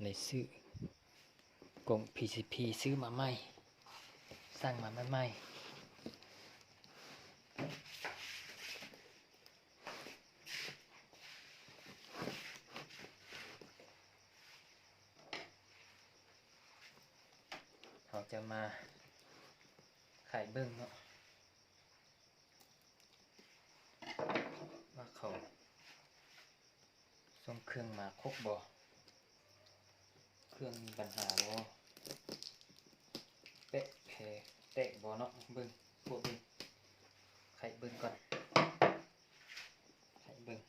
ในซื้อกล่อง PCP ซื้อมาใหม่สร้างมาใหม่เราจะมาขายเบิ้งเนาะว่าเขาส่งเครื่องมาครบบ่เครื่องมีปัญหาบ่เตะเพเตะบ่เนาะเบิ้งพวกเบิ้งไข่เบิ้งก่อนไข่เบิ้ง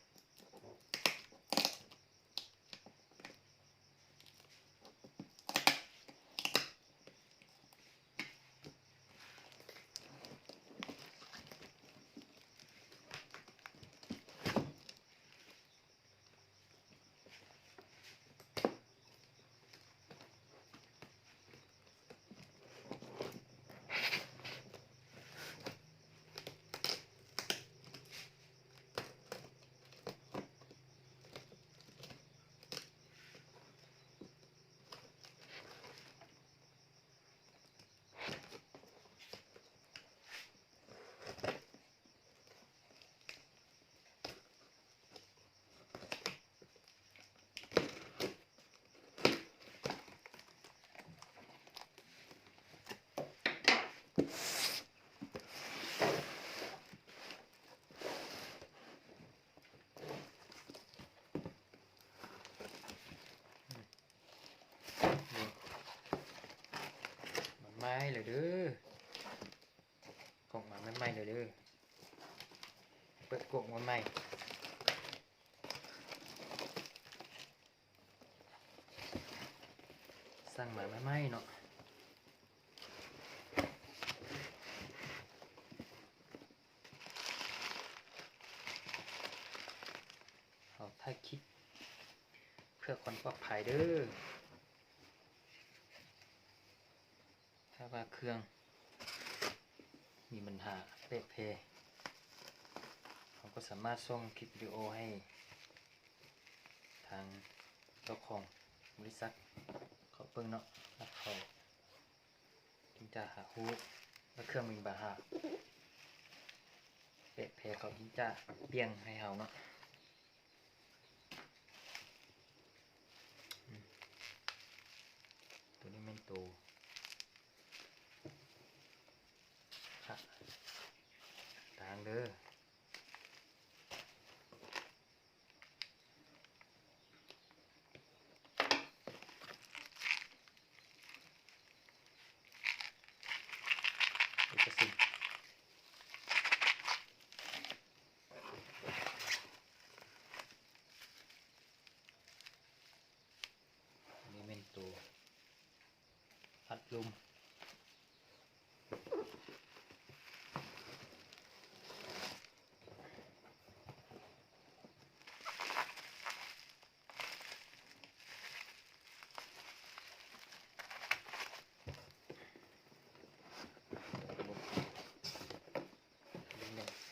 ไม่เลยเด้อของมาไม่เลยเด้อเปิดกล่องมาใหม่สั่งมาไม่เนาะเอาถ้าคิดเพื่อความปลอดภัยเด้อถ้าว่าเครื่องมีปัญหาเละเพเราก็สามารถส่งคลิปวิดีโอให้ทางเจ้าของบริษัทเขาเพิ่งเนาะรับเขาจึงจะหาฮู้ว่าเครื่องมีปัญหาเละเพเขาจึงจะเปลี่ยนให้เราเนาะตัวนี้เป็นตัวค่ะทางเด้อเอกสิทธิ์นี่เป็นตัวพัดลม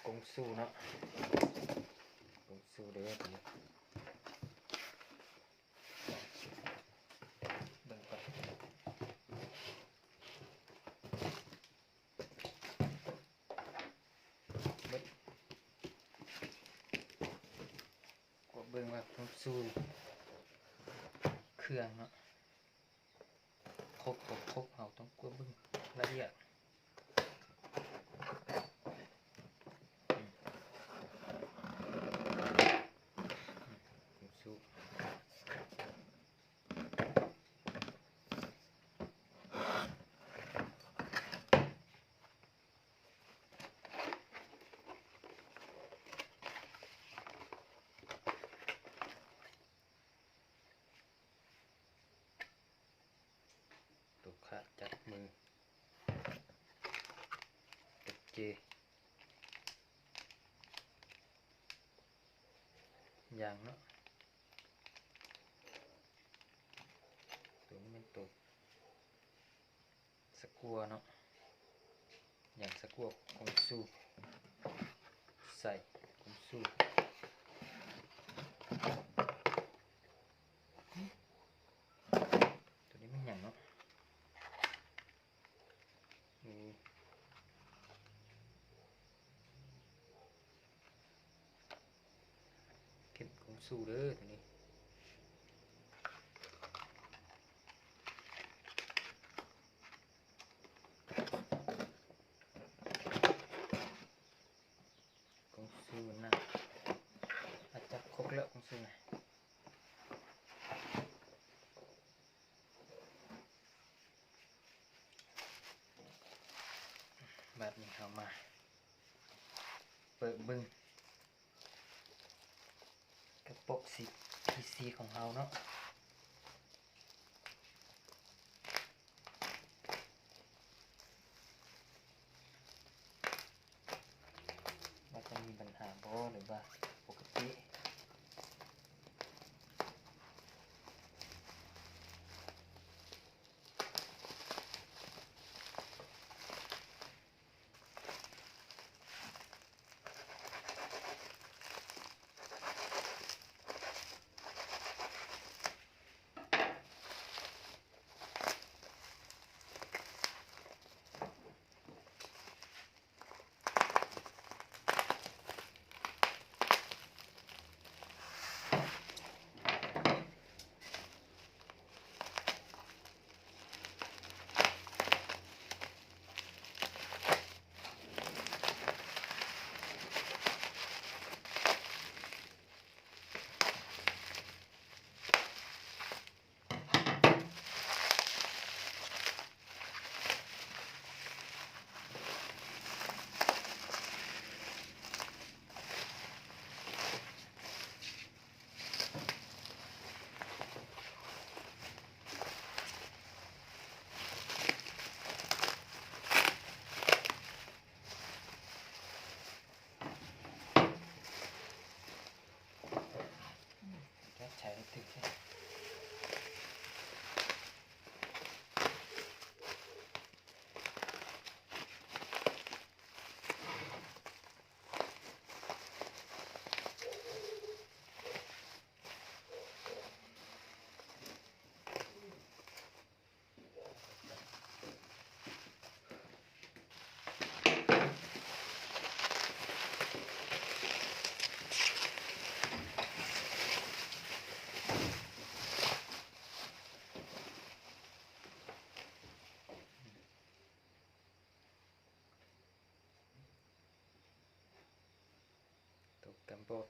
กงสู้เนาะกงสู้เด้อทีนี้เบิ่งก่อนกดเบิ่งว่ากงสู้เครื่องเนาะครบเราต้องกดเบิ่งละเอียดตัวขาจับมือโอเคอย่างเนาะตัวนี้เป็นตัวสกัวเนาะอย่างสกัวกงสู้ ใส่กงสู้ตัวนี้มันหยังเนาะเก็บกงสู้เด้อตัวนี้กงสู้น่ะอาจจะครบแล้วกงสู้นะแบบนี้เข้ามาเปิดบึ้งกระปุกสี PC ของเราเนาะว่าจะมีปัญหาบ่หรือว่าปกติใช้ได้ถึงตกกันบอก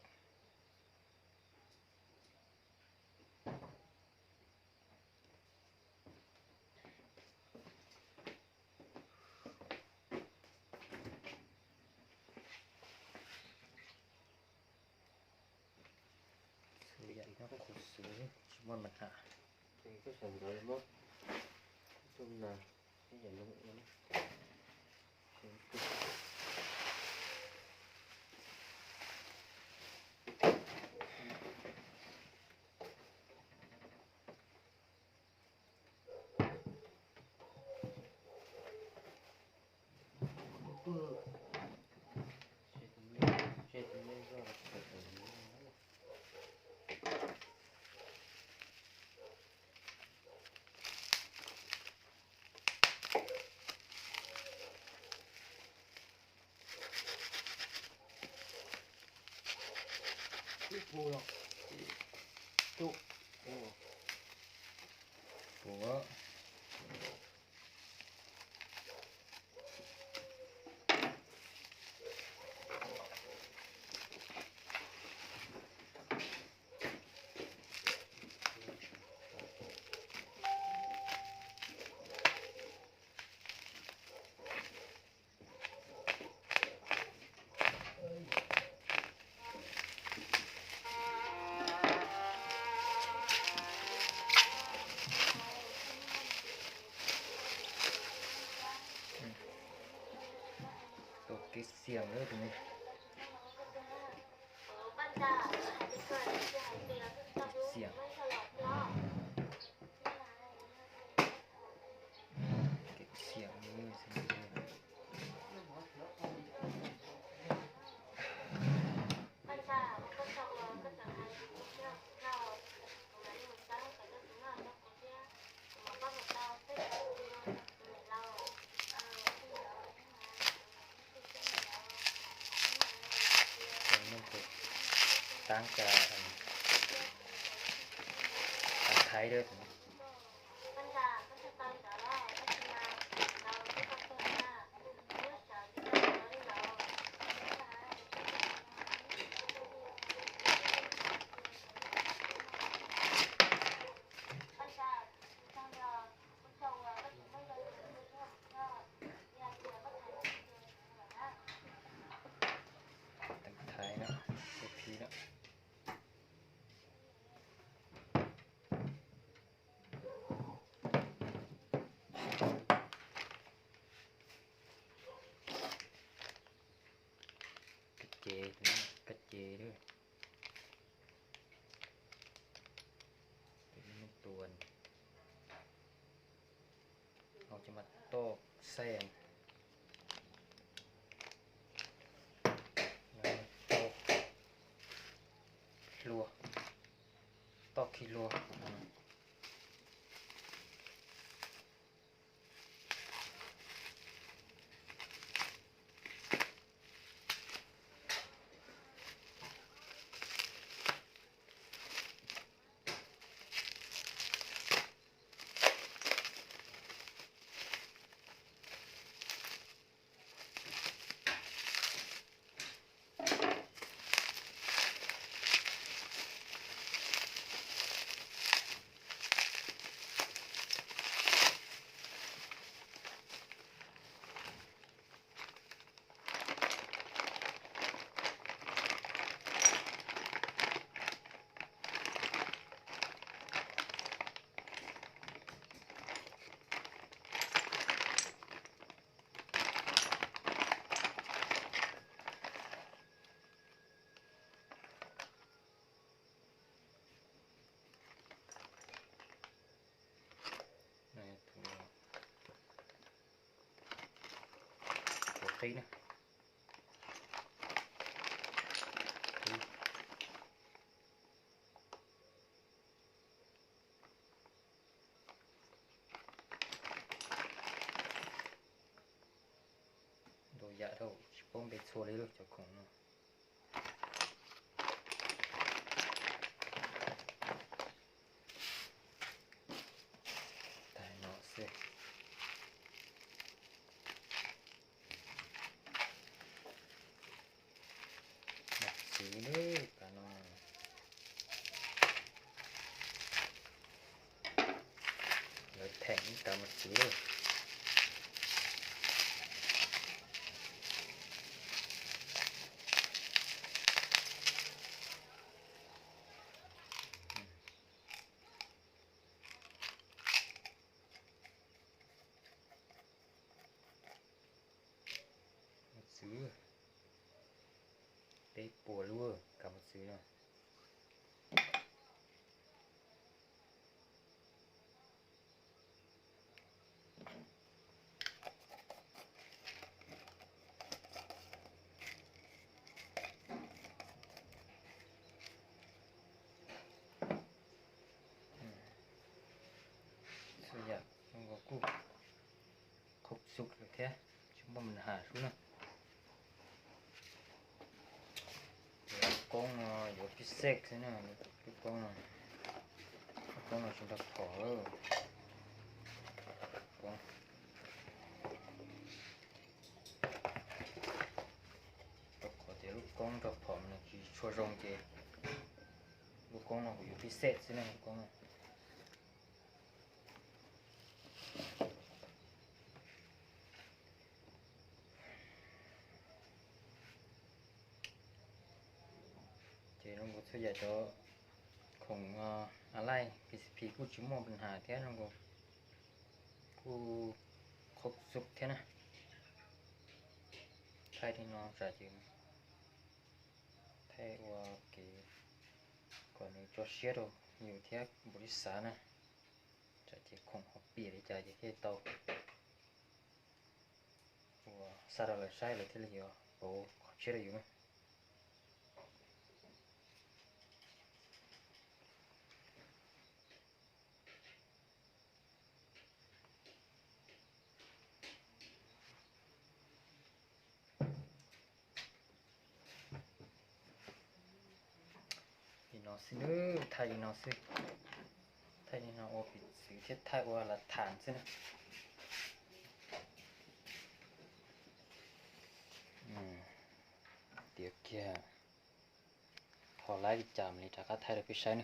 สูใหญ่ก็ขุดสูงชิมอนมันหา thì cái sườn rồi mốt chung là cái gì nó cũng mua rồi chúc của cái xiềng nữa thì này xiềng cái xiềng như thế này ต่างจากอันไทยเด้อผมแต่งไทยเนาะเอพีเนาะกระเจนะกระเจด้วยเป็นมันตัวนเราจะมาตอกแซมแล้วตอกลัวตอกขี้ลัวtí nữa đồ dạ đâu bông để xua lấy được cho cùng nữa tại nó sẽ ini karena nó thẳng cả một xíu rồi một xíu để bùa luôn cả một xíu rồi bây giờ không có cục khúc sụt được thế chúng ta mình hạ xuống nè con có cái sét thế nào cái con này chúng ta bỏ rồi con có thể lúc con tập phẩm này chỉ cho rong kì lúc con nó có cái sét thế này con này thì nó có thời gian choของอะไรพี่กูชิมมองปัญหาแท้น้องกูครบสุกแท้นะใครที่น้องจะจึงแท้ว่าเกี่ก่อนนี้จอเชียร์อยู่ที่บริษัทนะจะเจของฮอปปี้หรือจะเจที่โตว่าสารอะไรใช่เลยที่เหลือโอ้เชียร์อยู่ไหม nó xin nữa thay nó xin thay nó ô bị sự chết thay qua là thản xin tiếc kia thò lại đi chạm này chắc thay được cái sai nữa